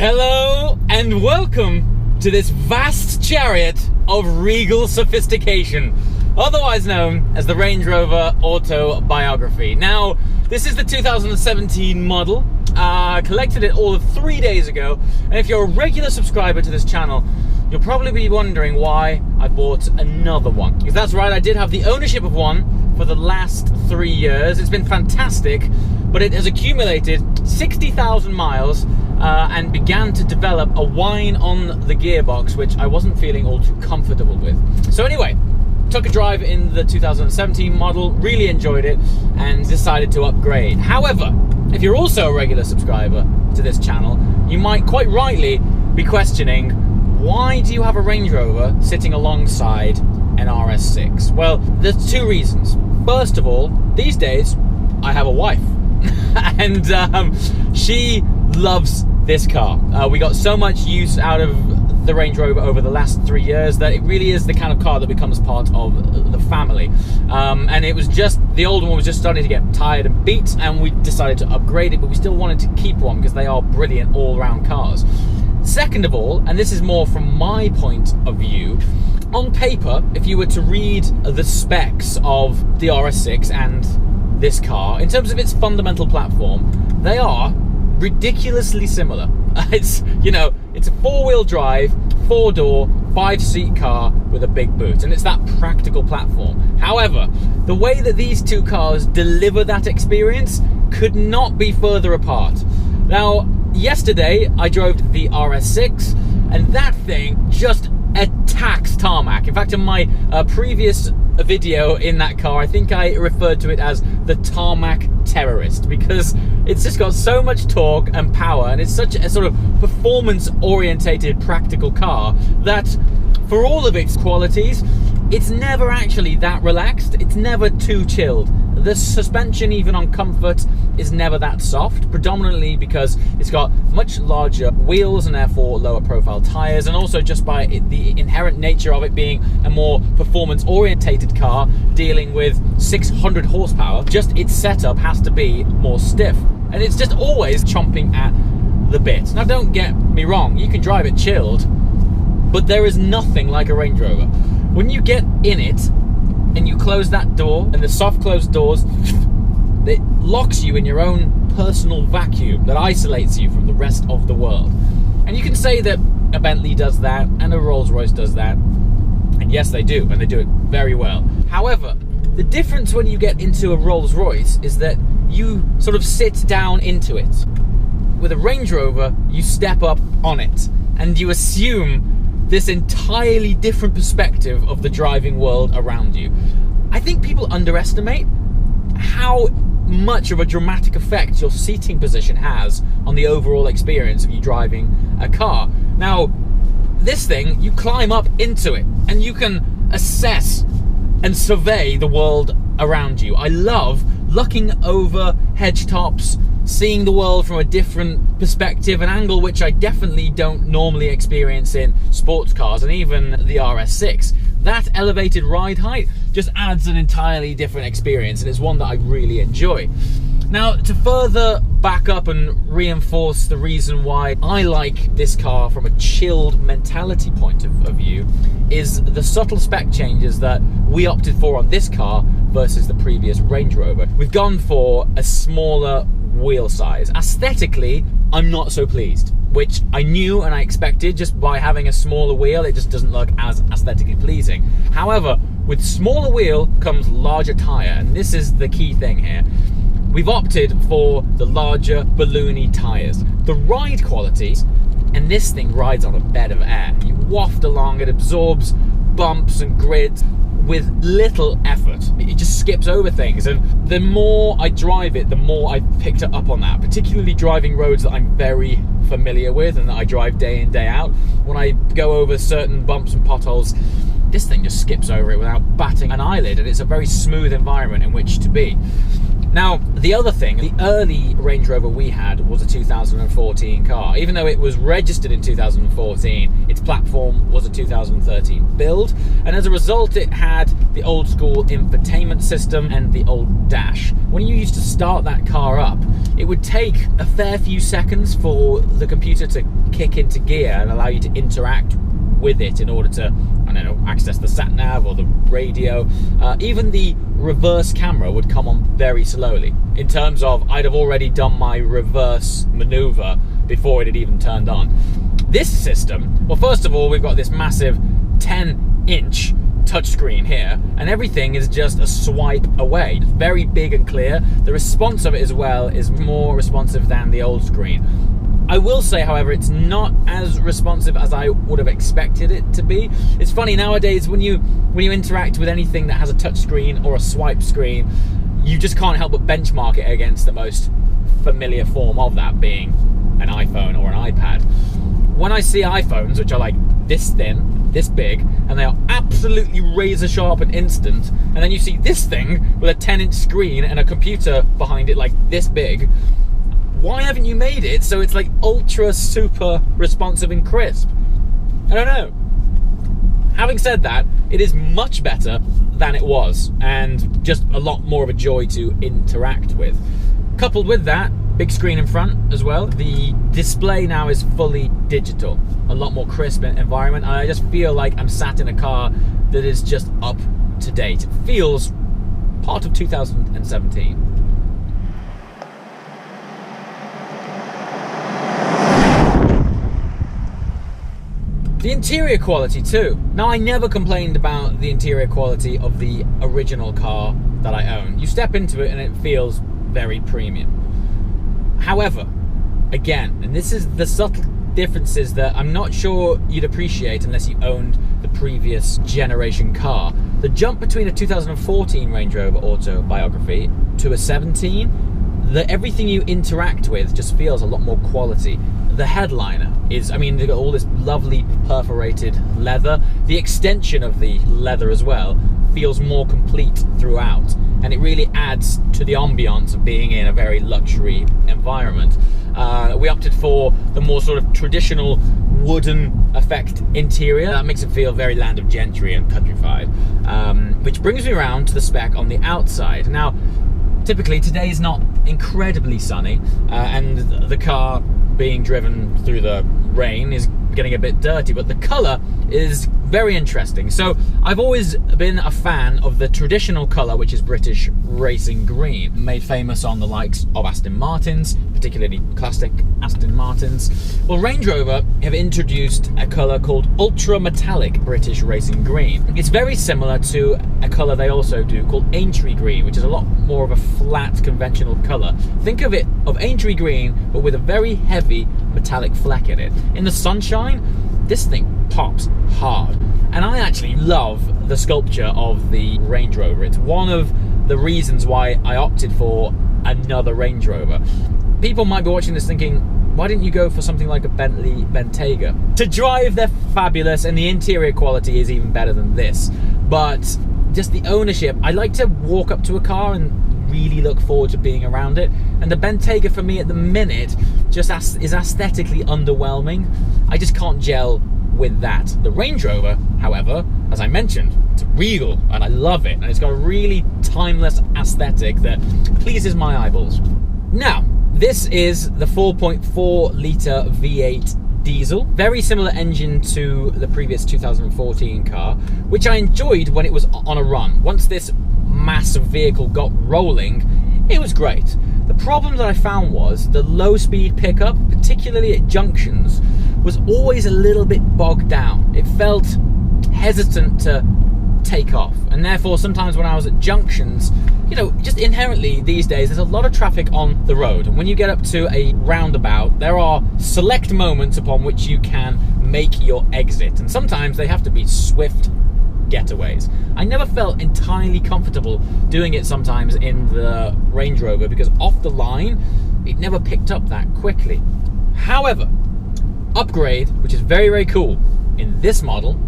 Hello and welcome to this vast chariot of regal sophistication, otherwise known as the Range Rover Autobiography. Now, this is the 2017 model. Collected it all of 3 days ago, and if you're a regular subscriber to this channel, you'll probably be wondering why I bought another one. Because that's right, I did have the ownership of one for the last 3 years. It's been fantastic, but it has accumulated 60,000 miles and began to develop a whine on the gearbox, which I wasn't feeling all too comfortable with. So anyway, took a drive in the 2017 model, really enjoyed it, and decided to upgrade. However, if you're also a regular subscriber to this channel, you might quite rightly be questioning, why do you have a Range Rover sitting alongside an RS6? Well, there's two reasons. First of all, these days, I have a wife, and she loves this car. We got so much use out of the Range Rover over the last 3 years that it really is the kind of car that becomes part of the family. And it was just, the old one was just starting to get tired and beat, and we decided to upgrade it, but we still wanted to keep one because they are brilliant all-round cars. Second of all, and this is more from my point of view, on paper, if you were to read the specs of the RS6 and this car, in terms of its fundamental platform, they are ridiculously similar. It's, you know, it's a four-wheel drive, four-door, five-seat car with a big boot, and it's that practical platform. However, the way that these two cars deliver that experience could not be further apart. Now, yesterday I drove the RS6, and that thing just attacks tarmac. In fact, in my previous video in that car, I think I referred to it as the tarmac terrorist, because it's just got so much torque and power, and it's such a sort of performance-orientated practical car that, for all of its qualities, it's never actually that relaxed. It's never too chilled. The suspension, even on comfort, is never that soft, predominantly because it's got much larger wheels and therefore lower profile tires, and also just by the inherent nature of it being a more performance orientated car dealing with 600 horsepower, just its setup has to be more stiff, and it's just always chomping at the bit. Now, don't get me wrong, you can drive it chilled, but there is nothing like a Range Rover. When you get in it and you close that door, and the soft closed doors, it locks you in your own personal vacuum that isolates you from the rest of the world. And you can say that a Bentley does that and a Rolls-Royce does that, and yes, they do, and they do it very well. However, the difference when you get into a Rolls-Royce is that you sort of sit down into it. With a Range Rover, you step up on it, and you assume this entirely different perspective of the driving world around you. I think people underestimate how much of a dramatic effect your seating position has on the overall experience of you driving a car. Now, this thing, you climb up into it and you can assess and survey the world around you. I love looking over hedge tops, seeing the world from a different perspective, an angle which I definitely don't normally experience in sports cars and even the RS6. That elevated ride height just adds an entirely different experience, and it's one that I really enjoy. Now, to further back up and reinforce the reason why I like this car from a chilled mentality point of view, is the subtle spec changes that we opted for on this car versus the previous Range Rover. We've gone for a smaller wheel size. Aesthetically, I'm not so pleased, which I knew and I expected. Just by having a smaller wheel, it just doesn't look as aesthetically pleasing. However, with smaller wheel comes larger tire, and this is the key thing here. We've opted for the larger balloony tires. The ride quality, and this thing rides on a bed of air. You waft along, it absorbs bumps and grids with little effort. It just skips over things, and the more I drive it, the more I picked up on that, particularly driving roads that I'm very familiar with and that I drive day in, day out. When I go over certain bumps and potholes, this thing just skips over it without batting an eyelid, and it's a very smooth environment in which to be. Now, the other thing, the early Range Rover we had was a 2014 car. Even though it was registered in 2014, its platform was a 2013 build, and as a result it had the old school infotainment system and the old dash. When you used to start that car up, it would take a fair few seconds for the computer to kick into gear and allow you to interact with it in order to, I don't know, access the sat-nav or the radio. Even the reverse camera would come on very slowly, in terms of I'd have already done my reverse maneuver before it had even turned on. This system, well, first of all, we've got this massive 10-inch touchscreen here, and everything is just a swipe away. It's very big and clear. The response of it as well is more responsive than the old screen. I will say, however, it's not as responsive as I would have expected it to be. It's funny nowadays when you interact with anything that has a touch screen or a swipe screen, you just can't help but benchmark it against the most familiar form of that, being an iPhone or an iPad. When I see iPhones, which are like this thin, this big, and they are absolutely razor sharp and instant, and then you see this thing with a 10-inch screen and a computer behind it like this big, why haven't you made it so it's like ultra super responsive and crisp? I don't know. Having said that, it is much better than it was, and just a lot more of a joy to interact with. Coupled with that, big screen in front as well. The display now is fully digital, a lot more crisp environment, and I just feel like I'm sat in a car that is just up to date. It feels part of 2017. The interior quality too. Now, I never complained about the interior quality of the original car that I own. You step into it and it feels very premium. However, again, and this is the subtle differences that I'm not sure you'd appreciate unless you owned the previous generation car. The jump between a 2014 Range Rover Autobiography to a 17, everything you interact with just feels a lot more quality. The headliner is, I mean, they've got all this lovely perforated leather. The extension of the leather as well feels more complete throughout, and it really adds to the ambiance of being in a very luxury environment. We opted for the more sort of traditional wooden effect interior. That makes it feel very land of gentry and countrified. Which brings me around to the spec on the outside. Now, typically today's not incredibly sunny, and the car being driven through the rain is getting a bit dirty, but the colour is very interesting. So I've always been a fan of the traditional colour, which is British racing green, made famous on the likes of Aston Martins, particularly classic Aston Martins. Well, Range Rover have introduced a colour called ultra metallic British racing green. It's very similar to a colour they also do called Aintree green, which is a lot more of a flat conventional colour. Think of it of Aintree green, but with a very heavy metallic fleck in it. In the sunshine, this thing pops hard, and I actually love the sculpture of the Range Rover. It's one of the reasons why I opted for another Range Rover. People might be watching this thinking, why didn't you go for something like a Bentley Bentayga? To drive, they're fabulous, and the interior quality is even better than this, but just the ownership, I like to walk up to a car and really look forward to being around it, and the Bentayga for me at the minute just is aesthetically underwhelming. I just can't gel with that. The Range Rover, however, as I mentioned, it's regal and I love it, and it's got a really timeless aesthetic that pleases my eyeballs. Now, this is the 4.4 litre V8 diesel, very similar engine to the previous 2014 car, which I enjoyed when it was on a run. Once this massive vehicle got rolling, it was great. The problem that I found was the low speed pickup, particularly at junctions, was always a little bit bogged down. It felt hesitant to take off, and therefore sometimes when I was at junctions, you know, just inherently these days there's a lot of traffic on the road, and when you get up to a roundabout, there are select moments upon which you can make your exit, and sometimes they have to be swift getaways. I never felt entirely comfortable doing it sometimes in the Range Rover because off the line it never picked up that quickly. However, upgrade, which is very, very cool in this model,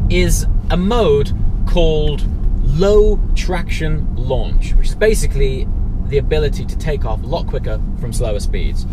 is a mode called low traction launch, which is basically the ability to take off a lot quicker from slower speeds.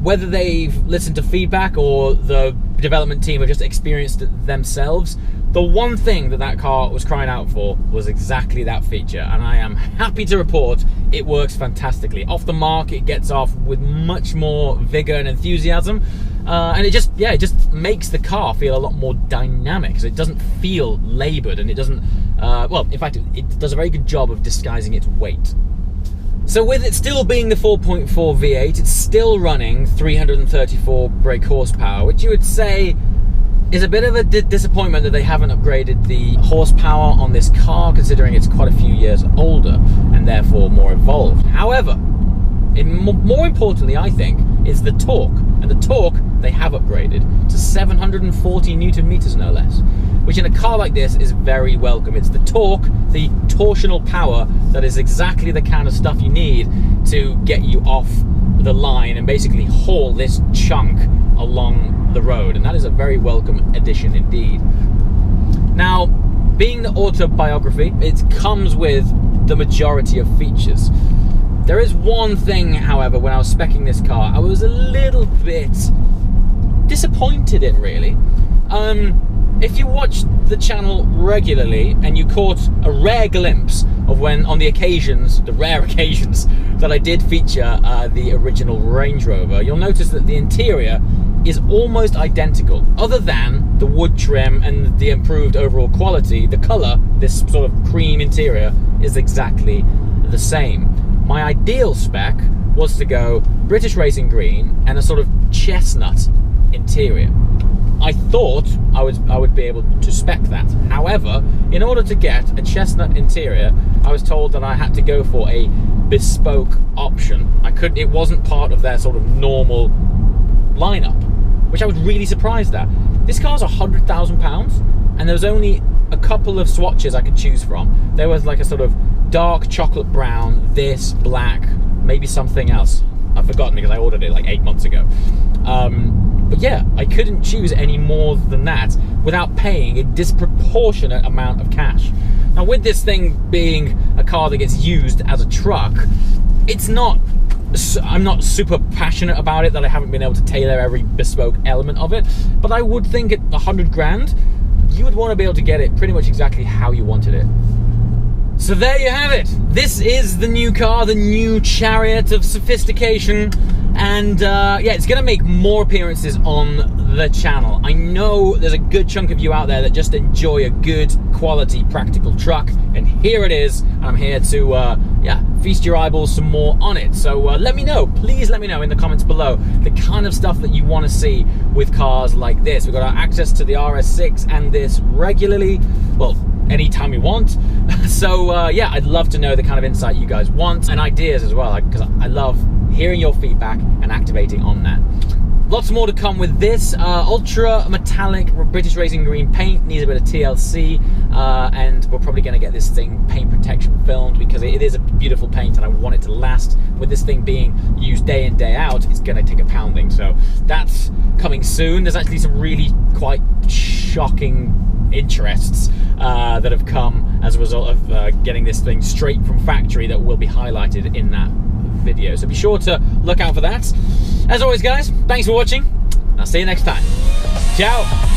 Whether they've listened to feedback or the development team have just experienced it themselves, the one thing that car was crying out for was exactly that feature, and I am happy to report it works fantastically. Off the mark, it gets off with much more vigor and enthusiasm. And it just makes the car feel a lot more dynamic. So it doesn't feel labored, and it doesn't, well, in fact, it does a very good job of disguising its weight. So with it still being the 4.4 V8, it's still running 334 brake horsepower, which you would say is a bit of a disappointment that they haven't upgraded the horsepower on this car, considering it's quite a few years older and therefore more evolved. However, more importantly, I think, is the torque. And the torque they have upgraded to 740 Newton meters, no less, which in a car like this is very welcome. It's the torque, the torsional power, that is exactly the kind of stuff you need to get you off the line and basically haul this chunk along the road. And that is a very welcome addition indeed. Now, being the Autobiography, it comes with the majority of features. There is one thing, however, when I was speccing this car, I was a little bit disappointed in, really. If you watched the channel regularly and you caught a rare glimpse of when, on the occasions, the rare occasions, that I did feature the original Range Rover, you'll notice that the interior is almost identical. Other than the wood trim and the improved overall quality, the colour, this sort of cream interior, is exactly the same. My ideal spec was to go British Racing Green and a sort of chestnut interior. I thought I would be able to spec that. However, in order to get a chestnut interior, I was told that I had to go for a bespoke option. It wasn't part of their sort of normal lineup, which I was really surprised at. This car's £100,000, and there was only a couple of swatches I could choose from. There was like a sort of dark chocolate brown, this, black, maybe something else. I've forgotten because I ordered it like 8 months ago. But yeah, I couldn't choose any more than that without paying a disproportionate amount of cash. Now, with this thing being a car that gets used as a truck, I'm not super passionate about it, that I haven't been able to tailor every bespoke element of it, but I would think at 100 grand, you would want to be able to get it pretty much exactly how you wanted it. So there you have it. This is the new car, the new chariot of sophistication. And yeah, it's going to make more appearances on the channel. I know there's a good chunk of you out there that just enjoy a good quality practical truck. And here it is. And I'm here to yeah, feast your eyeballs some more on it. So let me know, please let me know in the comments below the kind of stuff that you want to see with cars like this. We've got our access to the RS6 and this regularly, well, anytime we want. So yeah, I'd love to know the kind of insight you guys want and ideas as well, because I love hearing your feedback and activating on that. Lots more to come with this. Ultra metallic British Racing Green paint, needs a bit of TLC, and we're probably going to get this thing paint protection filmed because it is a beautiful paint and I want it to last. With this thing being used day in, day out, it's going to take a pounding, so that's coming soon. There's actually some really quite shocking interests that have come as a result of getting this thing straight from factory that will be highlighted in that video, so be sure to look out for that. As always, guys, thanks for watching. I'll see you next time. Ciao.